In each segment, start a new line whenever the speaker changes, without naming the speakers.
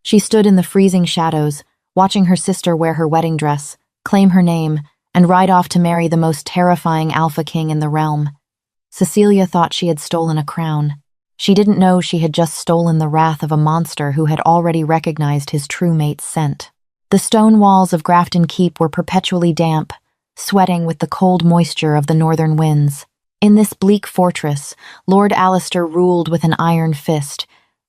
She stood in the freezing shadows, watching her sister wear her wedding dress, claim her name, and ride off to marry the most terrifying Alpha King in the realm. Cecilia thought she had stolen a crown. She didn't know she had just stolen the wrath of a monster who had already recognized his true mate's scent. The stone walls of Grafton Keep were perpetually damp, sweating with the cold moisture of the northern winds. In this bleak fortress, Lord Alistair ruled with an iron fist,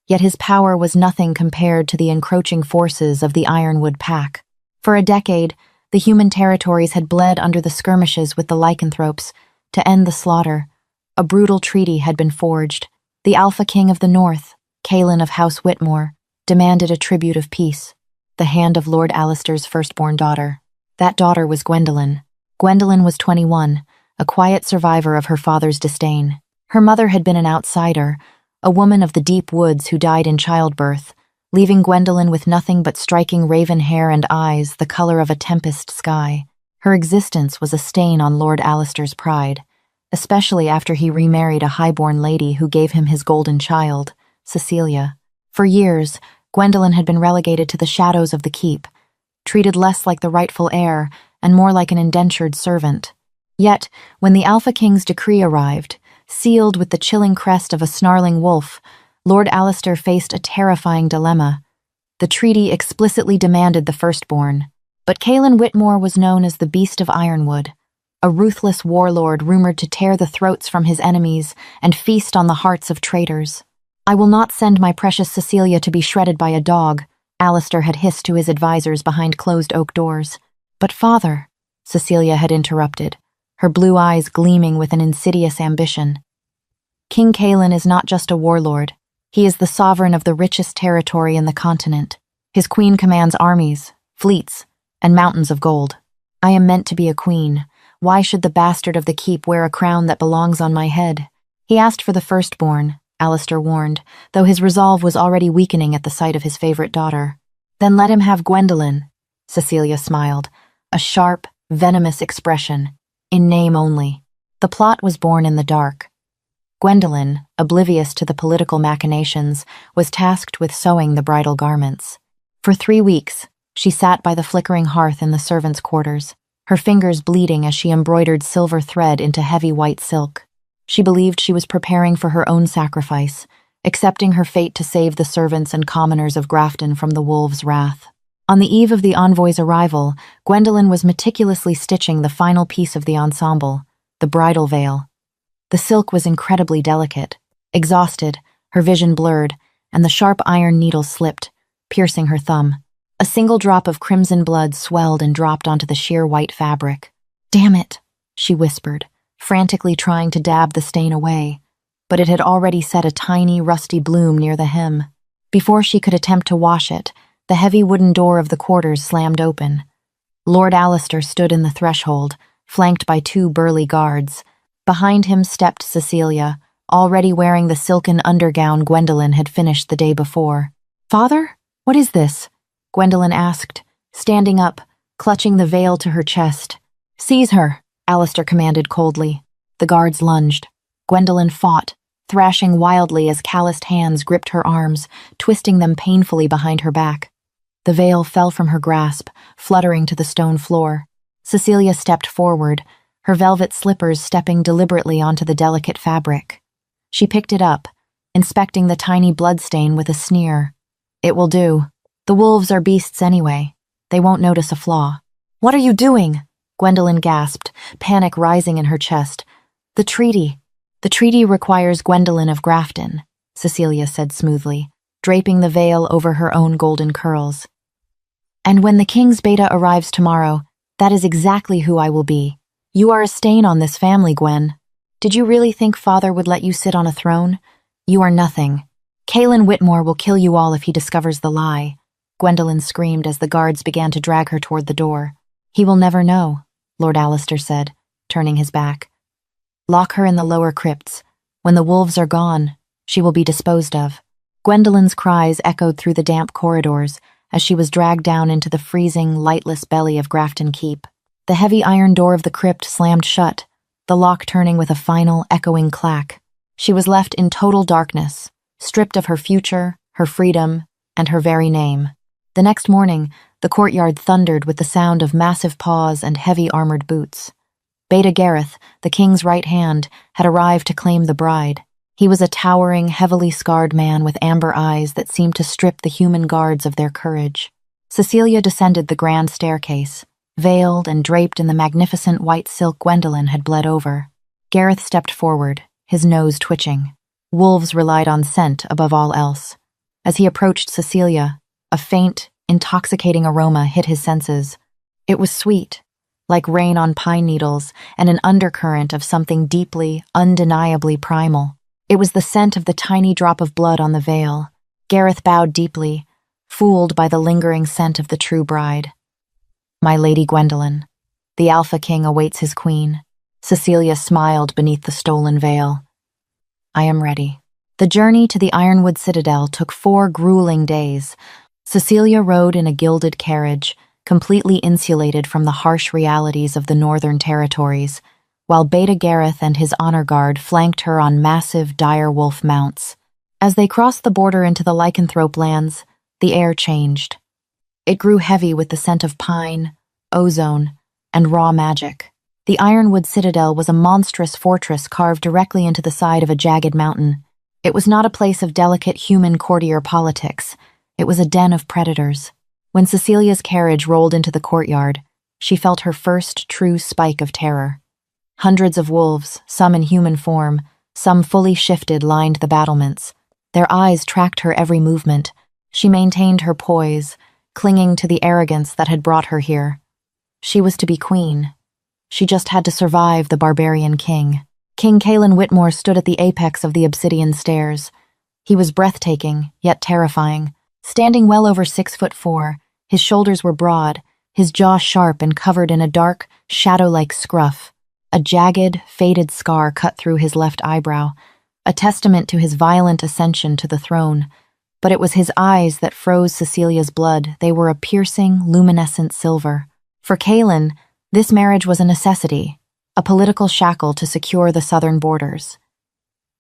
yet his power was nothing compared to the encroaching forces of the Ironwood Pack. For a decade, the human territories had bled under the skirmishes with the lycanthropes. To end the slaughter, a brutal treaty had been forged. The Alpha King of the North, Caelan of House Whitmore, demanded a tribute of peace, the hand of Lord Alistair's firstborn daughter. That daughter was Gwendolen. Gwendolen was 21, a quiet survivor of her father's disdain. Her mother had been an outsider, a woman of the deep woods who died in childbirth, leaving Gwendolen with nothing but striking raven hair and eyes the color of a tempest sky. Her existence was a stain on Lord Alistair's pride, especially after he remarried a highborn lady who gave him his golden child, Cecilia. For years, Gwendolen had been relegated to the shadows of the keep, treated less like the rightful heir and more like an indentured servant. Yet, when the Alpha King's decree arrived, sealed with the chilling crest of a snarling wolf, Lord Alistair faced a terrifying dilemma. The treaty explicitly demanded the firstborn, but Caelan Whitmore was known as the Beast of Ironwood, a ruthless warlord rumored to tear the throats from his enemies and feast on the hearts of traitors. "I will not send my precious Cecilia to be shredded by a dog," Alistair had hissed to his advisors behind closed oak doors. "But father," Cecilia had interrupted, her blue eyes gleaming with an insidious ambition. "King Caelan is not just a warlord. He is the sovereign of the richest territory in the continent. His queen commands armies, fleets, and mountains of gold. I am meant to be a queen. Why should the bastard of the keep wear a crown that belongs on my head?" He asked for the firstborn, Alistair warned, though his resolve was already weakening at the sight of his favorite daughter. "Then let him have Gwendolen," Cecilia smiled, a sharp, venomous expression, in name only. The plot was born in the dark. Gwendolen, oblivious to the political machinations, was tasked with sewing the bridal garments. For 3 weeks, she sat by the flickering hearth in the servants' quarters, her fingers bleeding as she embroidered silver thread into heavy white silk. She believed she was preparing for her own sacrifice, accepting her fate to save the servants and commoners of Grafton from the wolves' wrath. On the eve of the envoy's arrival, Gwendolen was meticulously stitching the final piece of the ensemble, the bridal veil. The silk was incredibly delicate. Exhausted, her vision blurred, and the sharp iron needle slipped, piercing her thumb. A single drop of crimson blood swelled and dropped onto the sheer white fabric. "Damn it," she whispered, frantically trying to dab the stain away, but it had already set a tiny, rusty bloom near the hem. Before she could attempt to wash it, the heavy wooden door of the quarters slammed open. Lord Alistair stood in the threshold, flanked by 2 burly guards. Behind him stepped Cecilia, already wearing the silken undergown Gwendolen had finished the day before. "Father? What is this?" Gwendolen asked, standing up, clutching the veil to her chest. "Seize her," Alistair commanded coldly. The guards lunged. Gwendolen fought, thrashing wildly as calloused hands gripped her arms, twisting them painfully behind her back. The veil fell from her grasp, fluttering to the stone floor. Cecilia stepped forward, her velvet slippers stepping deliberately onto the delicate fabric. She picked it up, inspecting the tiny bloodstain with a sneer. "It will do. The wolves are beasts anyway. They won't notice a flaw." "What are you doing?" Gwendolen gasped, panic rising in her chest. "The treaty. The treaty requires Gwendolen of Grafton," Cecilia said smoothly, draping the veil over her own golden curls. "And when the king's beta arrives tomorrow, that is exactly who I will be. You are a stain on this family, Gwen. Did you really think father would let you sit on a throne? You are nothing. Caelan Whitmore will kill you all if he discovers the lie," Gwendolen screamed as the guards began to drag her toward the door. "He will never know," Lord Alistair said, turning his back. "Lock her in the lower crypts. When the wolves are gone, she will be disposed of." Gwendolen's cries echoed through the damp corridors as she was dragged down into the freezing, lightless belly of Grafton Keep. The heavy iron door of the crypt slammed shut, the lock turning with a final, echoing clack. She was left in total darkness, stripped of her future, her freedom, and her very name. The next morning, the courtyard thundered with the sound of massive paws and heavy armored boots. Beta Gareth, the king's right hand, had arrived to claim the bride. He was a towering, heavily scarred man with amber eyes that seemed to strip the human guards of their courage. Cecilia descended the grand staircase. Veiled and draped in the magnificent white silk Gwendolen had bled over. Gareth stepped forward, his nose twitching. Wolves relied on scent above all else. As he approached Cecilia, a faint, intoxicating aroma hit his senses. It was sweet, like rain on pine needles, and an undercurrent of something deeply, undeniably primal. It was the scent of the tiny drop of blood on the veil. Gareth bowed deeply, fooled by the lingering scent of the true bride. "My Lady Gwendolen, the Alpha King awaits his queen." Cecilia smiled beneath the stolen veil. "I am ready." The journey to the Ironwood Citadel took 4 grueling days. Cecilia rode in a gilded carriage, completely insulated from the harsh realities of the Northern Territories, while Beta Gareth and his honor guard flanked her on massive direwolf mounts. As they crossed the border into the lycanthrope lands, the air changed. It grew heavy with the scent of pine, ozone, and raw magic. The Ironwood Citadel was a monstrous fortress carved directly into the side of a jagged mountain. It was not a place of delicate human courtier politics. It was a den of predators. When Cecilia's carriage rolled into the courtyard, she felt her first true spike of terror. Hundreds of wolves, some in human form, some fully shifted, lined the battlements. Their eyes tracked her every movement. She maintained her poise, clinging to the arrogance that had brought her here. She was to be queen. She just had to survive the barbarian king. King Caelan Whitmore stood at the apex of the obsidian stairs. He was breathtaking, yet terrifying. Standing well over 6'4", his shoulders were broad, his jaw sharp and covered in a dark, shadow-like scruff. A jagged, faded scar cut through his left eyebrow, a testament to his violent ascension to the throne. But it was his eyes that froze Cecilia's blood. They were a piercing, luminescent silver. For Caelan, this marriage was a necessity, a political shackle to secure the southern borders.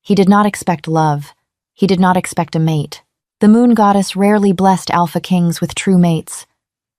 He did not expect love. He did not expect a mate. The moon goddess rarely blessed alpha kings with true mates.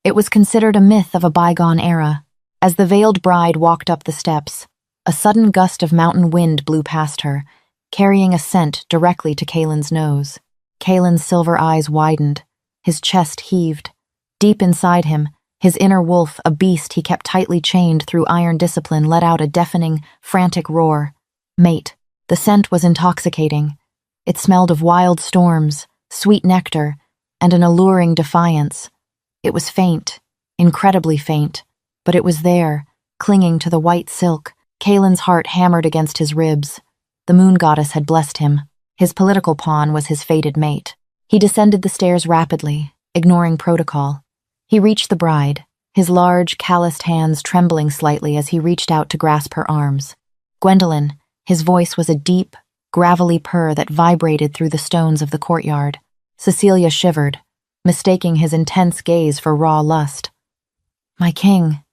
It was considered a myth of a bygone era. As the veiled bride walked up the steps, a sudden gust of mountain wind blew past her, carrying a scent directly to Caelan's nose. Caelan's silver eyes widened. His chest heaved. Deep inside him, his inner wolf, a beast he kept tightly chained through iron discipline, let out a deafening, frantic roar. Mate. The scent was intoxicating. It smelled of wild storms, sweet nectar, and an alluring defiance. It was faint, incredibly faint, but it was there, clinging to the white silk. Caelan's heart hammered against his ribs. The moon goddess had blessed him. His political pawn was his fated mate. He descended the stairs rapidly, ignoring protocol. He reached the bride, his large, calloused hands trembling slightly as he reached out to grasp her arms. Gwendolen, his voice was a deep, gravelly purr that vibrated through the stones of the courtyard. Cecilia shivered, mistaking his intense gaze for raw lust. "My king,"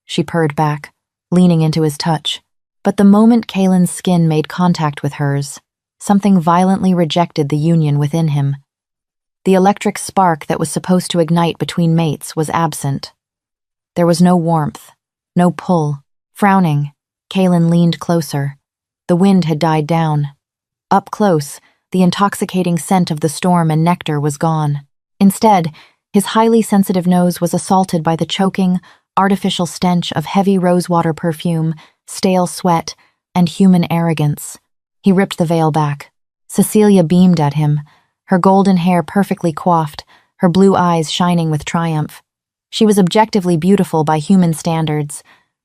she purred back, leaning into his touch. But the moment Caelan's skin made contact with hers, something violently rejected the union within him. The electric spark that was supposed to ignite between mates was absent. There was no warmth, no pull. Frowning, Caelan leaned closer. The wind had died down. Up close, the intoxicating scent of the storm and nectar was gone. Instead, his highly sensitive nose was assaulted by the choking, artificial stench of heavy rosewater perfume, stale sweat, and human arrogance. He ripped the veil back. Cecilia beamed at him, her golden hair perfectly coiffed, her blue eyes shining with triumph. She was objectively beautiful by human standards,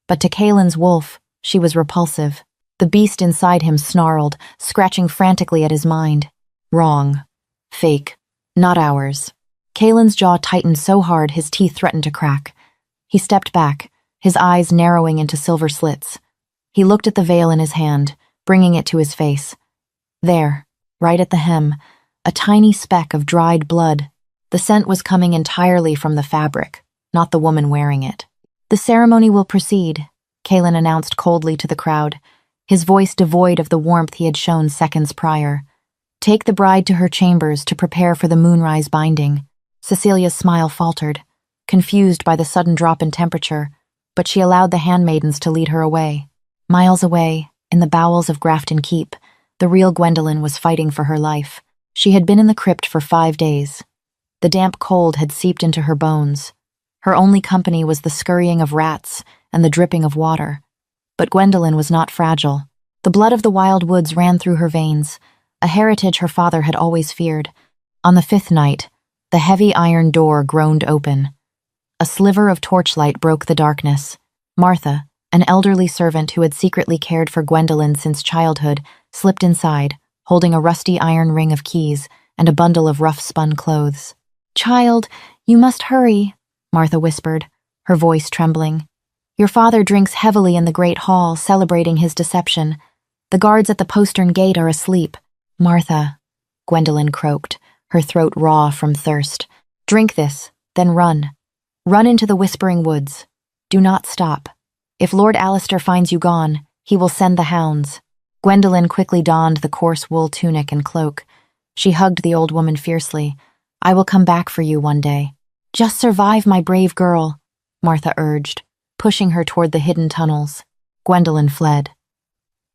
but to Caelan's wolf, she was repulsive. The beast inside him snarled, scratching frantically at his mind. Wrong. Fake. Not ours. Caelan's jaw tightened so hard his teeth threatened to crack. He stepped back, his eyes narrowing into silver slits. He looked at the veil in his hand, bringing it to his face. There, right at the hem, a tiny speck of dried blood. The scent was coming entirely from the fabric, not the woman wearing it. "The ceremony will proceed," Caelan announced coldly to the crowd, his voice devoid of the warmth he had shown seconds prior. "Take the bride to her chambers to prepare for the moonrise binding." Cecilia's smile faltered, confused by the sudden drop in temperature, but she allowed the handmaidens to lead her away. Miles away, in the bowels of Grafton Keep, the real Gwendolen was fighting for her life. She had been in the crypt for 5 days. The damp cold had seeped into her bones. Her only company was the scurrying of rats and the dripping of water. But Gwendolen was not fragile. The blood of the wild woods ran through her veins, a heritage her father had always feared. On the 5th night, the heavy iron door groaned open. A sliver of torchlight broke the darkness. Martha, an elderly servant who had secretly cared for Gwendolen since childhood, slipped inside, holding a rusty iron ring of keys and a bundle of rough-spun clothes. "Child, you must hurry," Martha whispered, her voice trembling. "Your father drinks heavily in the great hall, celebrating his deception. The guards at the postern gate are asleep." "Martha," Gwendolen croaked, her throat raw from thirst. "Drink this, then run. Run into the Whispering Woods. Do not stop. If Lord Alistair finds you gone, he will send the hounds." Gwendolen quickly donned the coarse wool tunic and cloak. She hugged the old woman fiercely. "I will come back for you one day." "Just survive, my brave girl," Martha urged, pushing her toward the hidden tunnels. Gwendolen fled.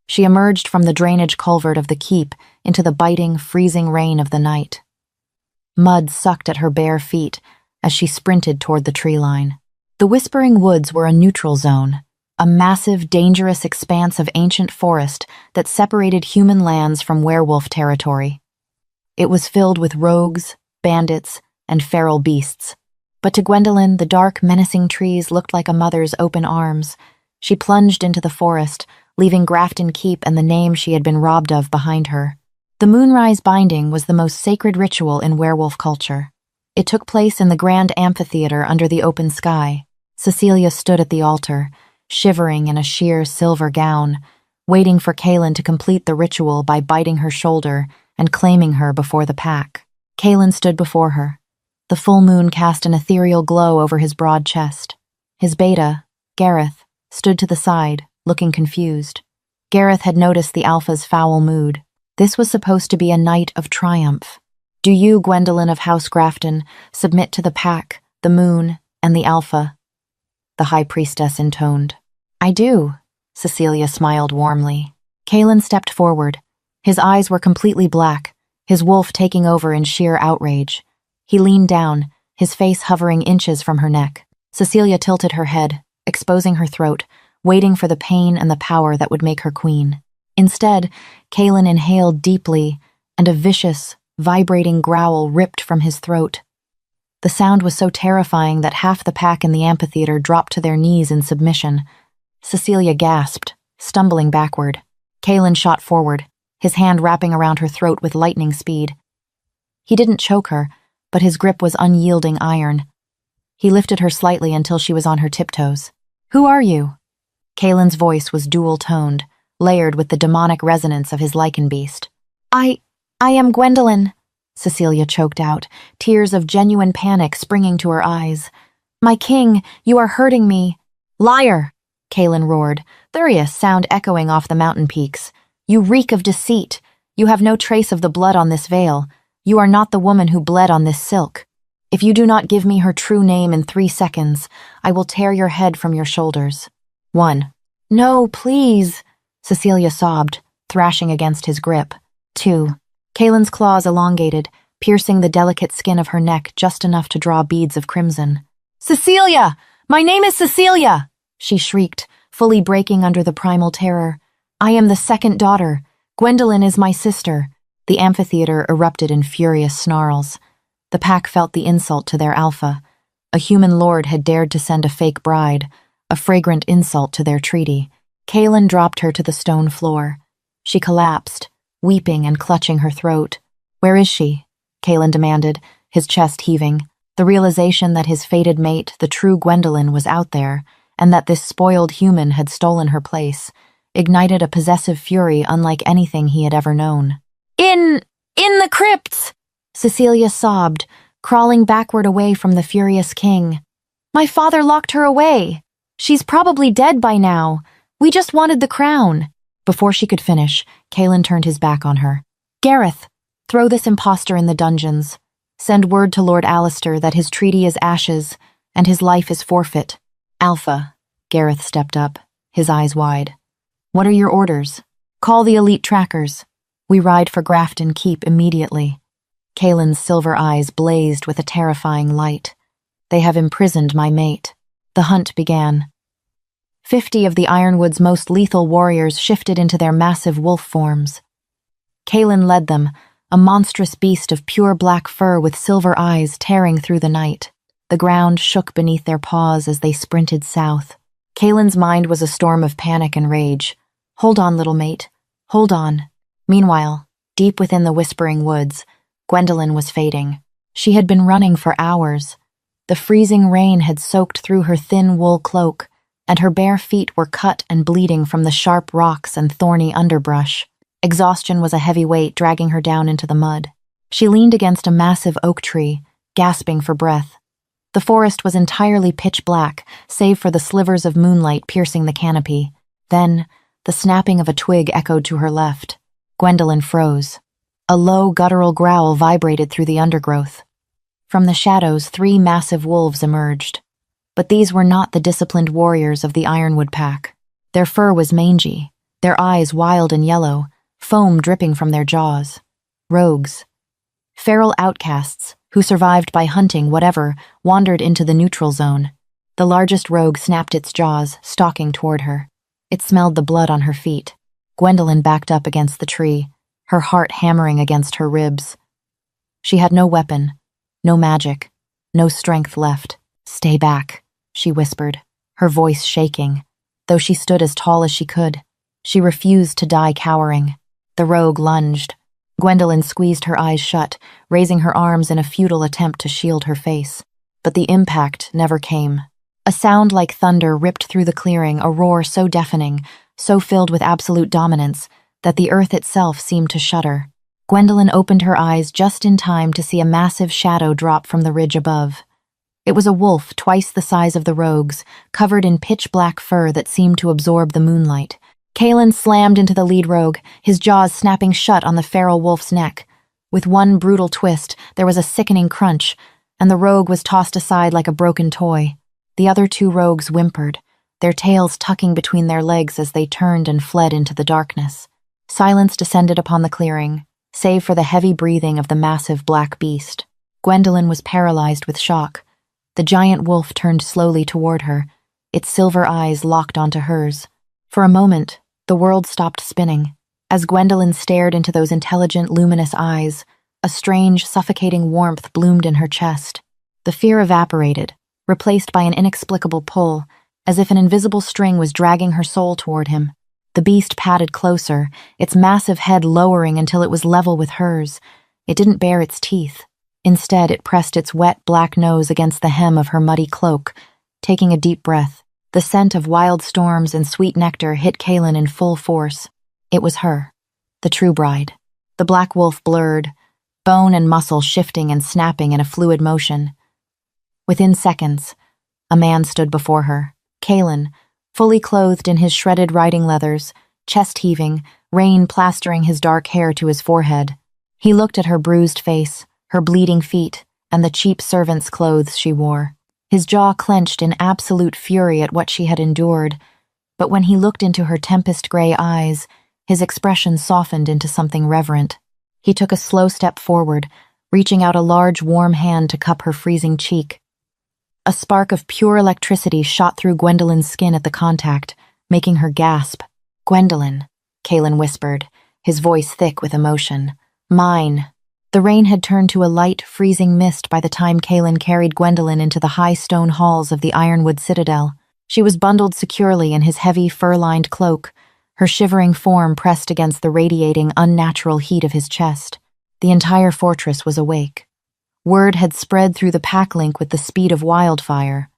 She emerged from the drainage culvert of the keep into the biting, freezing rain of the night. Mud sucked at her bare feet as she sprinted toward the tree line. The Whispering Woods were a neutral zone, a massive, dangerous expanse of ancient forest that separated human lands from werewolf territory. It was filled with rogues, bandits, and feral beasts. But to Gwendolen, the dark, menacing trees looked like a mother's open arms. She plunged into the forest, leaving Grafton Keep and the name she had been robbed of behind her. The moonrise binding was the most sacred ritual in werewolf culture. It took place in the grand amphitheater under the open sky. Cecilia stood at the altar, shivering in a sheer silver gown, waiting for Kaelin to complete the ritual by biting her shoulder and claiming her before the pack. Kaelin stood before her. The full moon cast an ethereal glow over his broad chest. His beta, Gareth, stood to the side, looking confused. Gareth had noticed the Alpha's foul mood. This was supposed to be a night of triumph. "Do you, Gwendolen of House Grafton, submit to the pack, the moon, and the Alpha?" the High Priestess intoned. "I do," Cecilia smiled warmly. Kaelin stepped forward. His eyes were completely black, his wolf taking over in sheer outrage. He leaned down, his face hovering inches from her neck. Cecilia tilted her head, exposing her throat, waiting for the pain and the power that would make her queen. Instead, Kaelin inhaled deeply, and a vicious, vibrating growl ripped from his throat. The sound was so terrifying that half the pack in the amphitheater dropped to their knees in submission. Cecilia gasped, stumbling backward. Kaelin shot forward, his hand wrapping around her throat with lightning speed. He didn't choke her, but his grip was unyielding iron. He lifted her slightly until she was on her tiptoes. "Who are you?" Kaelin's voice was dual-toned, layered with the demonic resonance of his lichen beast. I am Gwendolen," Cecilia choked out, tears of genuine panic springing to her eyes. "My king, you are hurting me." "Liar!" Kaelin roared, Thurius sound echoing off the mountain peaks. "You reek of deceit. You have no trace of the blood on this veil. You are not the woman who bled on this silk. If you do not give me her true name in 3 seconds, I will tear your head from your shoulders." 1. "No, please," Cecilia sobbed, thrashing against his grip. 2. Kaelin's claws elongated, piercing the delicate skin of her neck just enough to draw beads of crimson. "Cecilia! My name is Cecilia!" she shrieked, fully breaking under the primal terror. "I am the second daughter. Gwendolen is my sister." The amphitheater erupted in furious snarls. The pack felt the insult to their alpha. A human lord had dared to send a fake bride, a fragrant insult to their treaty. Kaelin dropped her to the stone floor. She collapsed, weeping and clutching her throat. "Where is she?" Kaelin demanded, his chest heaving. The realization that his fated mate, the true Gwendolen, was out there, and that this spoiled human had stolen her place, ignited a possessive fury unlike anything he had ever known. In the crypts!" Cecilia sobbed, crawling backward away from the furious king. "My father locked her away. She's probably dead by now. We just wanted the crown." Before she could finish, Kaelin turned his back on her. "Gareth, throw this imposter in the dungeons." Send word to Lord Alistair that his treaty is ashes and his life is forfeit. Alpha. Gareth stepped up, his eyes wide. What are your orders? Call the elite trackers. We ride for Grafton Keep immediately. Kaelin's silver eyes blazed with a terrifying light. They have imprisoned my mate. The hunt began. 50 of the Ironwood's most lethal warriors shifted into their massive wolf forms. Kaelin led them, a monstrous beast of pure black fur with silver eyes tearing through the night. The ground shook beneath their paws as they sprinted south. Kaelin's mind was a storm of panic and rage. Hold on, little mate. Hold on. Meanwhile, deep within the whispering woods, Gwendolyn was fading. She had been running for hours. The freezing rain had soaked through her thin wool cloak, and her bare feet were cut and bleeding from the sharp rocks and thorny underbrush. Exhaustion was a heavy weight dragging her down into the mud. She leaned against a massive oak tree, gasping for breath. The forest was entirely pitch black, save for the slivers of moonlight piercing the canopy. Then, the snapping of a twig echoed to her left. Gwendolyn froze. A low, guttural growl vibrated through the undergrowth. From the shadows, 3 massive wolves emerged. But these were not the disciplined warriors of the Ironwood pack. Their fur was mangy, their eyes wild and yellow, foam dripping from their jaws. Rogues. Feral outcasts, who survived by hunting whatever, wandered into the neutral zone. The largest rogue snapped its jaws, stalking toward her. It smelled the blood on her feet. Gwendolyn backed up against the tree, her heart hammering against her ribs. She had no weapon, no magic, no strength left. Stay back, she whispered, her voice shaking. Though she stood as tall as she could, she refused to die cowering. The rogue lunged. Gwendolyn squeezed her eyes shut, raising her arms in a futile attempt to shield her face. But the impact never came. A sound like thunder ripped through the clearing, a roar so deafening, so filled with absolute dominance, that the earth itself seemed to shudder. Gwendolyn opened her eyes just in time to see a massive shadow drop from the ridge above. It was a wolf twice the size of the rogue's, covered in pitch-black fur that seemed to absorb the moonlight. Kaelin slammed into the lead rogue, his jaws snapping shut on the feral wolf's neck. With one brutal twist, there was a sickening crunch, and the rogue was tossed aside like a broken toy. The other 2 rogues whimpered, their tails tucking between their legs as they turned and fled into the darkness. Silence descended upon the clearing, save for the heavy breathing of the massive black beast. Gwendolyn was paralyzed with shock. The giant wolf turned slowly toward her, its silver eyes locked onto hers. For a moment, the world stopped spinning. As Gwendolyn stared into those intelligent, luminous eyes, a strange, suffocating warmth bloomed in her chest. The fear evaporated, replaced by an inexplicable pull, as if an invisible string was dragging her soul toward him. The beast padded closer, its massive head lowering until it was level with hers. It didn't bare its teeth. Instead, it pressed its wet, black nose against the hem of her muddy cloak, taking a deep breath. The scent of wild storms and sweet nectar hit Kaelin in full force. It was her, the true bride. The black wolf blurred, bone and muscle shifting and snapping in a fluid motion. Within seconds, a man stood before her. Kaelin, fully clothed in his shredded riding leathers, chest heaving, rain plastering his dark hair to his forehead. He looked at her bruised face, her bleeding feet, and the cheap servant's clothes she wore. His jaw clenched in absolute fury at what she had endured, but when he looked into her tempest-gray eyes, his expression softened into something reverent. He took a slow step forward, reaching out a large, warm hand to cup her freezing cheek. A spark of pure electricity shot through Gwendolyn's skin at the contact, making her gasp. "Gwendolyn," Kaelin whispered, his voice thick with emotion. "Mine." The rain had turned to a light, freezing mist by the time Kaelin carried Gwendolyn into the high stone halls of the Ironwood Citadel. She was bundled securely in his heavy, fur-lined cloak, her shivering form pressed against the radiating, unnatural heat of his chest. The entire fortress was awake. Word had spread through the pack-link with the speed of wildfire.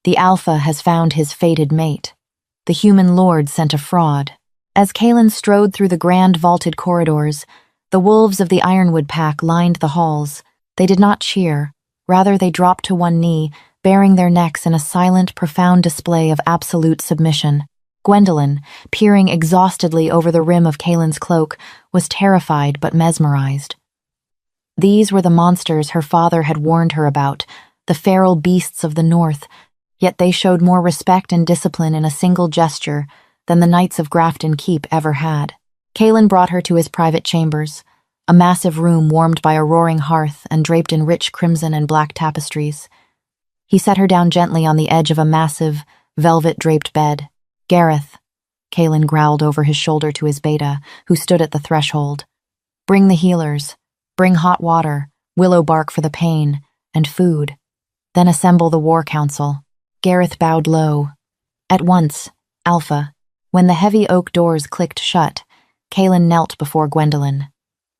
The Alpha has found his fated mate. The human lord sent a fraud. As Kaelin strode through the grand vaulted corridors, the wolves of the Ironwood pack lined the halls. They did not cheer. Rather, they dropped to one knee, baring their necks in a silent, profound display of absolute submission. Gwendolyn, peering exhaustedly over the rim of Kaelin's cloak, was terrified but mesmerized. These were the monsters her father had warned her about, the feral beasts of the north, yet they showed more respect and discipline in a single gesture than the Knights of Grafton Keep ever had. Kaelin brought her to his private chambers, a massive room warmed by a roaring hearth and draped in rich crimson and black tapestries. He set her down gently on the edge of a massive, velvet-draped bed. "Gareth," Kaelin growled over his shoulder to his beta, who stood at the threshold. "Bring the healers. Bring hot water, willow bark for the pain, and food. Then assemble the war council." Gareth bowed low. At once, Alpha. When the heavy oak doors clicked shut, Kaelin knelt before Gwendolyn.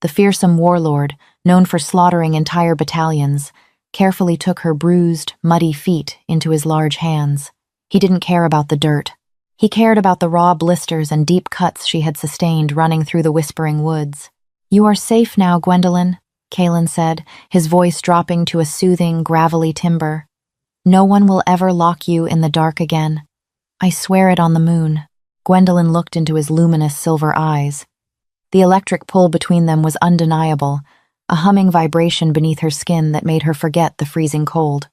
The fearsome warlord, known for slaughtering entire battalions, carefully took her bruised, muddy feet into his large hands. He didn't care about the dirt. He cared about the raw blisters and deep cuts she had sustained running through the whispering woods. "You are safe now, Gwendolyn," Kaelin said, his voice dropping to a soothing, gravelly timbre. "No one will ever lock you in the dark again. I swear it on the moon." Gwendolyn looked into his luminous silver eyes. The electric pull between them was undeniable, a humming vibration beneath her skin that made her forget the freezing cold.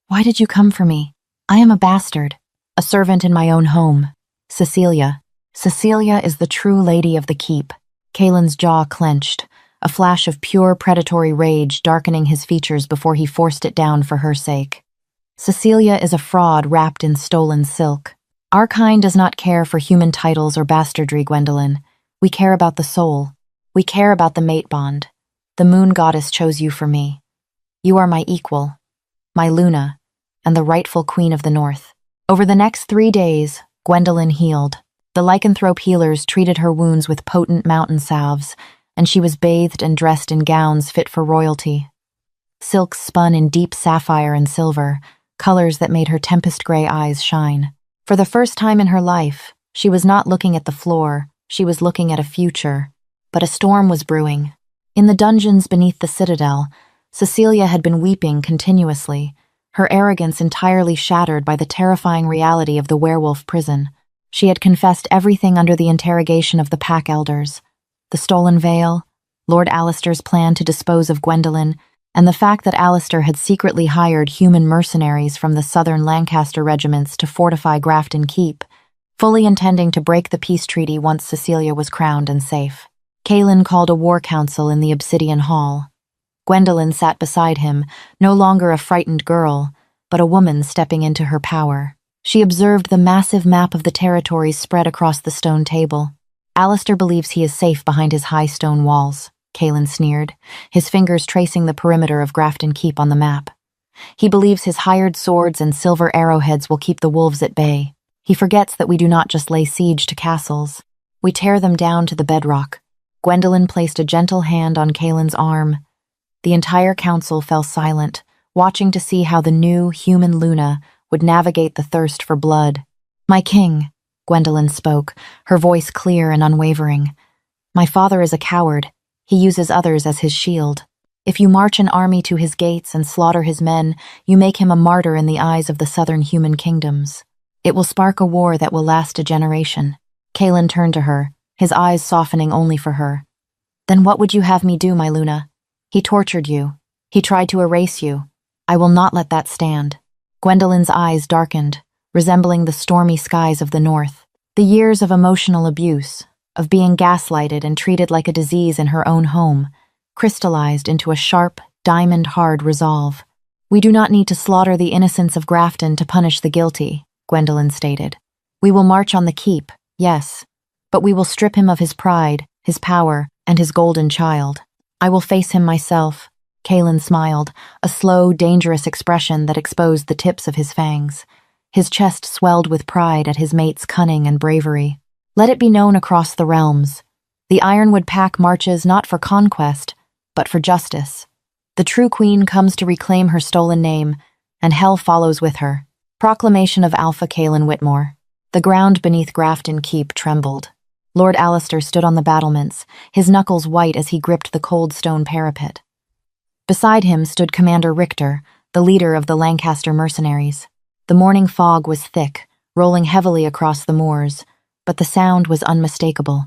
"Why did you come for me? I am a bastard, a servant in my own home. Cecilia. Cecilia is the true lady of the keep." Kaelin's jaw clenched, a flash of pure predatory rage darkening his features before he forced it down for her sake. "Cecilia is a fraud wrapped in stolen silk. Our kind does not care for human titles or bastardry, Gwendolyn. We care about the soul. We care about the mate bond. The moon goddess chose you for me. You are my equal, my Luna, and the rightful queen of the north." Over the next 3 days, Gwendolyn healed. The lycanthrope healers treated her wounds with potent mountain salves, and she was bathed and dressed in gowns fit for royalty. Silks spun in deep sapphire and silver, colors that made her tempest-gray eyes shine. For the first time in her life, she was not looking at the floor, she was looking at a future. But a storm was brewing. In the dungeons beneath the citadel, Cecilia had been weeping continuously, her arrogance entirely shattered by the terrifying reality of the werewolf prison. She had confessed everything under the interrogation of the pack elders: the stolen veil, Lord Alistair's plan to dispose of Gwendolyn, and the fact that Alistair had secretly hired human mercenaries from the southern Lancaster regiments to fortify Grafton Keep, fully intending to break the peace treaty once Cecilia was crowned and safe. Kaelin called a war council in the Obsidian Hall. Gwendolyn sat beside him, no longer a frightened girl, but a woman stepping into her power. She observed the massive map of the territories spread across the stone table. "Alistair believes he is safe behind his high stone walls," Kaelin sneered, his fingers tracing the perimeter of Grafton Keep on the map. "He believes his hired swords and silver arrowheads will keep the wolves at bay. He forgets that we do not just lay siege to castles. We tear them down to the bedrock." Gwendolyn placed a gentle hand on Kaelin's arm. The entire council fell silent, watching to see how the new, human Luna would navigate the thirst for blood. "My king," Gwendolyn spoke, her voice clear and unwavering. "My father is a coward. He uses others as his shield. If you march an army to his gates and slaughter his men, you make him a martyr in the eyes of the southern human kingdoms. It will spark a war that will last a generation." Kaelin turned to her, his eyes softening only for her. "Then what would you have me do, my Luna? He tortured you. He tried to erase you. I will not let that stand." Gwendolyn's eyes darkened, resembling the stormy skies of the north. The years of emotional abuse, of being gaslighted and treated like a disease in her own home, crystallized into a sharp, diamond-hard resolve. "We do not need to slaughter the innocents of Grafton to punish the guilty," Gwendolyn stated. "We will march on the keep, yes, but we will strip him of his pride, his power, and his golden child. I will face him myself." Kaelin smiled, a slow, dangerous expression that exposed the tips of his fangs. His chest swelled with pride at his mate's cunning and bravery. "Let it be known across the realms. The Ironwood Pack marches not for conquest, but for justice. The true queen comes to reclaim her stolen name, and hell follows with her." Proclamation of Alpha Kaelin Whitmore. The ground beneath Grafton Keep trembled. Lord Alistair stood on the battlements, his knuckles white as he gripped the cold stone parapet. Beside him stood Commander Richter, the leader of the Lancaster mercenaries. The morning fog was thick, rolling heavily across the moors, but the sound was unmistakable.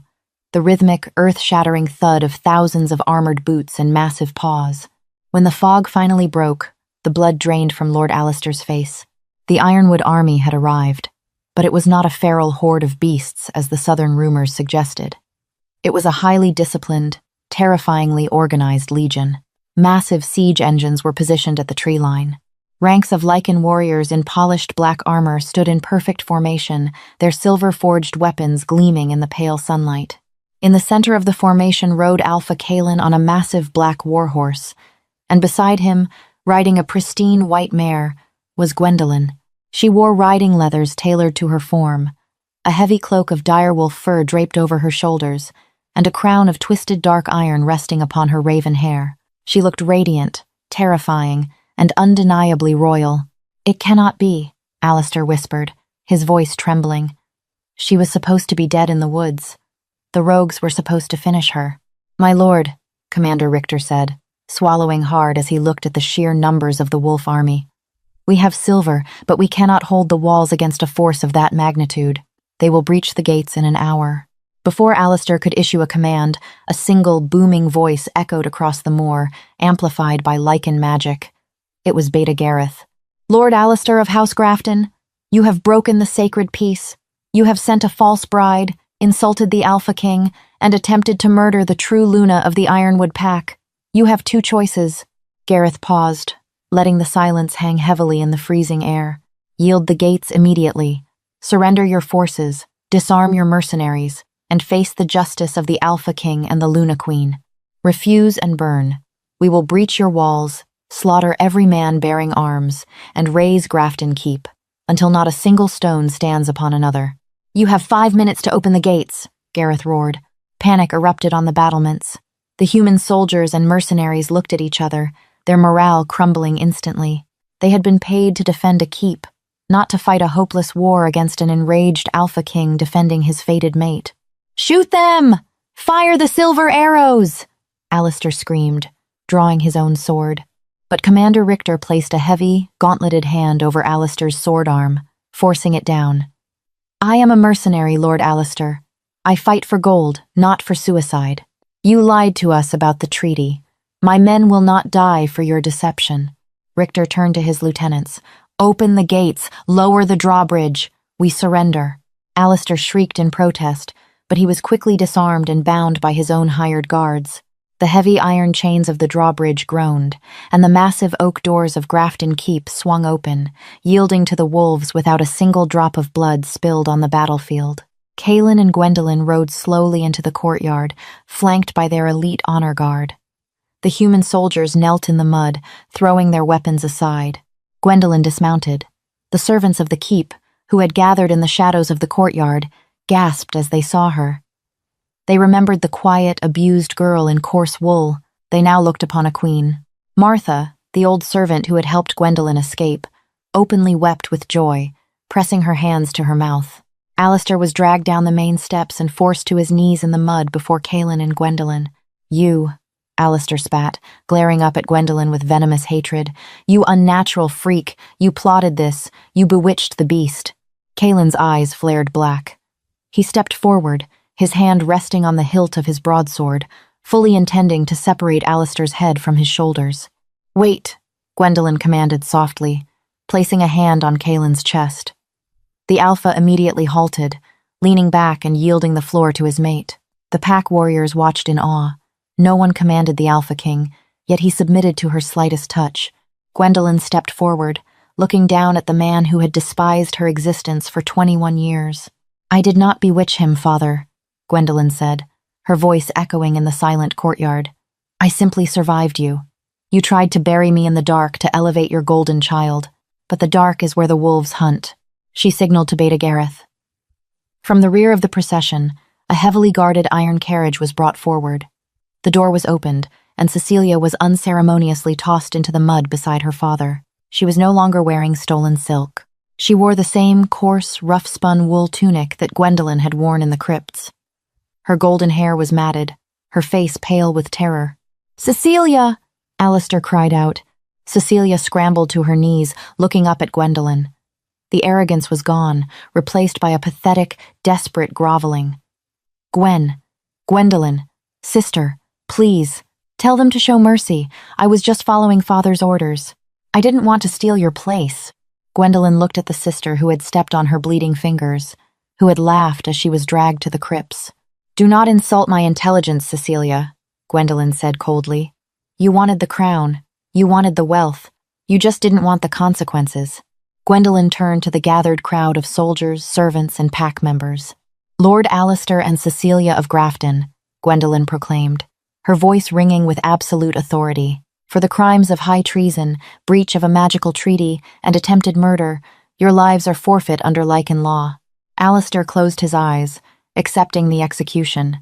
the rhythmic, earth-shattering thud of thousands of armored boots and massive paws. When the fog finally broke, the blood drained from Lord Alistair's face. The Ironwood army had arrived, but it was not a feral horde of beasts as the southern rumors suggested. It was a highly disciplined, terrifyingly organized legion. Massive siege engines were positioned at the tree line. Ranks of lichen warriors in polished black armor stood in perfect formation, their silver-forged weapons gleaming in the pale sunlight. In the center of the formation rode Alpha Kalen on a massive black warhorse, and beside him, riding a pristine white mare, was Gwendolyn. She wore riding leathers tailored to her form, a heavy cloak of direwolf fur draped over her shoulders, and a crown of twisted dark iron resting upon her raven hair. She looked radiant, terrifying, and undeniably royal. "It cannot be," Alistair whispered, his voice trembling. "She was supposed to be dead in the woods. The rogues were supposed to finish her." "My lord," Commander Richter said, swallowing hard as he looked at the sheer numbers of the wolf army. "We have silver, but we cannot hold the walls against a force of that magnitude. They will breach the gates in an hour." Before Alistair could issue a command, a single, booming voice echoed across the moor, amplified by lichen magic. It was Beta Gareth. "Lord Alistair of House Grafton, you have broken the sacred peace. You have sent a false bride, insulted the Alpha King, and attempted to murder the true Luna of the Ironwood Pack. You have two choices." Gareth paused, letting the silence hang heavily in the freezing air. "Yield the gates immediately. Surrender your forces, disarm your mercenaries, and face the justice of the Alpha King and the Luna Queen. Refuse and burn. We will breach your walls, slaughter every man bearing arms, and raze Grafton Keep, until not a single stone stands upon another." "You have 5 minutes to open the gates," Gareth roared. Panic erupted on the battlements. The human soldiers and mercenaries looked at each other, their morale crumbling instantly. They had been paid to defend a keep, not to fight a hopeless war against an enraged Alpha King defending his fated mate. "Shoot them! Fire the silver arrows!" Alistair screamed, drawing his own sword. But Commander Richter placed a heavy, gauntleted hand over Alistair's sword arm, forcing it down. "I am a mercenary, Lord Alistair. I fight for gold, not for suicide. You lied to us about the treaty. My men will not die for your deception." Richter turned to his lieutenants. "Open the gates, lower the drawbridge. We surrender." Alistair shrieked in protest, but he was quickly disarmed and bound by his own hired guards. The heavy iron chains of the drawbridge groaned, and the massive oak doors of Grafton Keep swung open, yielding to the wolves without a single drop of blood spilled on the battlefield. Kalen and Gwendolyn rode slowly into the courtyard, flanked by their elite honor guard. The human soldiers knelt in the mud, throwing their weapons aside. Gwendolyn dismounted. The servants of the keep, who had gathered in the shadows of the courtyard, gasped as they saw her. They remembered the quiet, abused girl in coarse wool. They now looked upon a queen. Martha, the old servant who had helped Gwendolyn escape, openly wept with joy, pressing her hands to her mouth. Alistair was dragged down the main steps and forced to his knees in the mud before Kalen and Gwendolyn. "You," Alistair spat, glaring up at Gwendolyn with venomous hatred. "You unnatural freak, you plotted this, you bewitched the beast." Kalen's eyes flared black. He stepped forward, his hand resting on the hilt of his broadsword, fully intending to separate Alistair's head from his shoulders. "Wait," Gwendolyn commanded softly, placing a hand on Kalen's chest. The Alpha immediately halted, leaning back and yielding the floor to his mate. The pack warriors watched in awe. No one commanded the Alpha King, yet he submitted to her slightest touch. Gwendolyn stepped forward, looking down at the man who had despised her existence for 21 years. "I did not bewitch him, father," Gwendolyn said, her voice echoing in the silent courtyard. "I simply survived you. You tried to bury me in the dark to elevate your golden child, but the dark is where the wolves hunt." She signaled to Beta Gareth. From the rear of the procession, a heavily guarded iron carriage was brought forward. The door was opened, and Cecilia was unceremoniously tossed into the mud beside her father. She was no longer wearing stolen silk. She wore the same coarse, rough-spun wool tunic that Gwendolyn had worn in the crypts. Her golden hair was matted, her face pale with terror. "Cecilia!" Alistair cried out. Cecilia scrambled to her knees, looking up at Gwendolyn. The arrogance was gone, replaced by a pathetic, desperate groveling. "Gwen, Gwendolyn, sister, please, tell them to show mercy. I was just following father's orders. I didn't want to steal your place. Gwendolyn looked at the sister who had stepped on her bleeding fingers, who had laughed as she was dragged to the crypts. Do not insult my intelligence, Cecilia, Gwendolyn said coldly. You wanted the crown. You wanted the wealth. You just didn't want the consequences. Gwendolyn turned to the gathered crowd of soldiers, servants, and pack members. Lord Alistair and Cecilia of Grafton, Gwendolyn proclaimed, her voice ringing with absolute authority. For the crimes of high treason, breach of a magical treaty, and attempted murder, your lives are forfeit under Lycan law. Alistair closed his eyes, accepting the execution.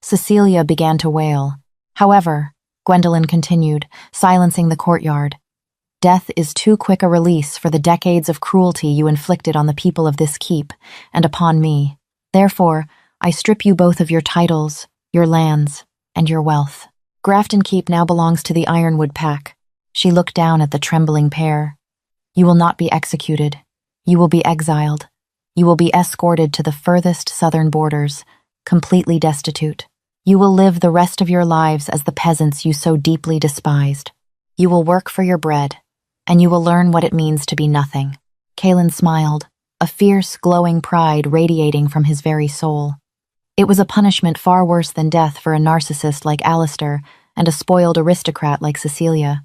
Cecilia began to wail. However, Gwendolyn continued, silencing the courtyard. Death is too quick a release for the decades of cruelty you inflicted on the people of this keep, and upon me. Therefore, I strip you both of your titles, your lands, and your wealth. Grafton Keep now belongs to the Ironwood Pack. She looked down at the trembling pair. You will not be executed. You will be exiled. You will be escorted to the furthest southern borders, completely destitute. You will live the rest of your lives as the peasants you so deeply despised. You will work for your bread, and you will learn what it means to be nothing. Kaelin smiled, a fierce, glowing pride radiating from his very soul. It was a punishment far worse than death for a narcissist like Alistair and a spoiled aristocrat like Cecilia.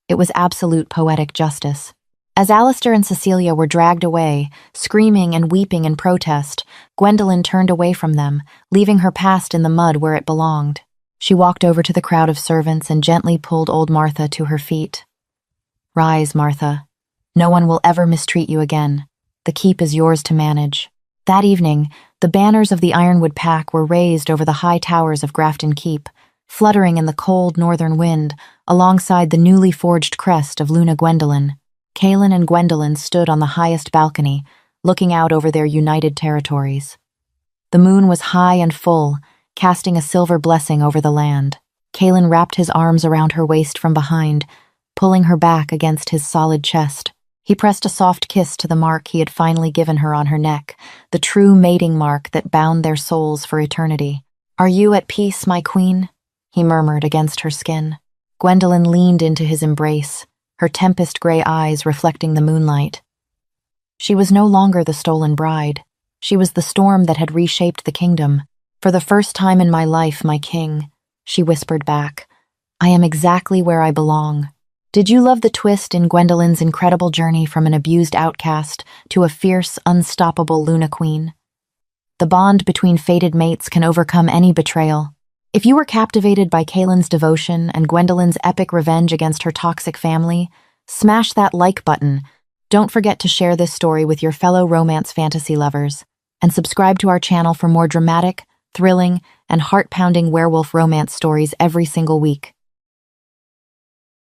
It was absolute poetic justice. As Alistair and Cecilia were dragged away, screaming and weeping in protest, Gwendolyn turned away from them, leaving her past in the mud where it belonged. She walked over to the crowd of servants and gently pulled old Martha to her feet. Rise, Martha. No one will ever mistreat you again. The keep is yours to manage. That evening, the banners of the Ironwood Pack were raised over the high towers of Grafton Keep, fluttering in the cold northern wind alongside the newly forged crest of Luna Gwendolyn. Kaelin and Gwendolyn stood on the highest balcony, looking out over their united territories. The moon was high and full, casting a silver blessing over the land. Kaelin wrapped his arms around her waist from behind, pulling her back against his solid chest. He pressed a soft kiss to the mark he had finally given her on her neck, the true mating mark that bound their souls for eternity. Are you at peace, my queen? He murmured against her skin. Gwendolyn leaned into his embrace, her tempest-gray eyes reflecting the moonlight. She was no longer the stolen bride. She was the storm that had reshaped the kingdom. For the first time in my life, my king, she whispered back, I am exactly where I belong. Did you love the twist in Gwendolyn's incredible journey from an abused outcast to a fierce, unstoppable Luna Queen? The bond between fated mates can overcome any betrayal. If you were captivated by Kaelin's devotion and Gwendolyn's epic revenge against her toxic family, smash that like button. Don't forget to share this story with your fellow romance fantasy lovers, and subscribe to our channel for more dramatic, thrilling, and heart-pounding werewolf romance stories every single week.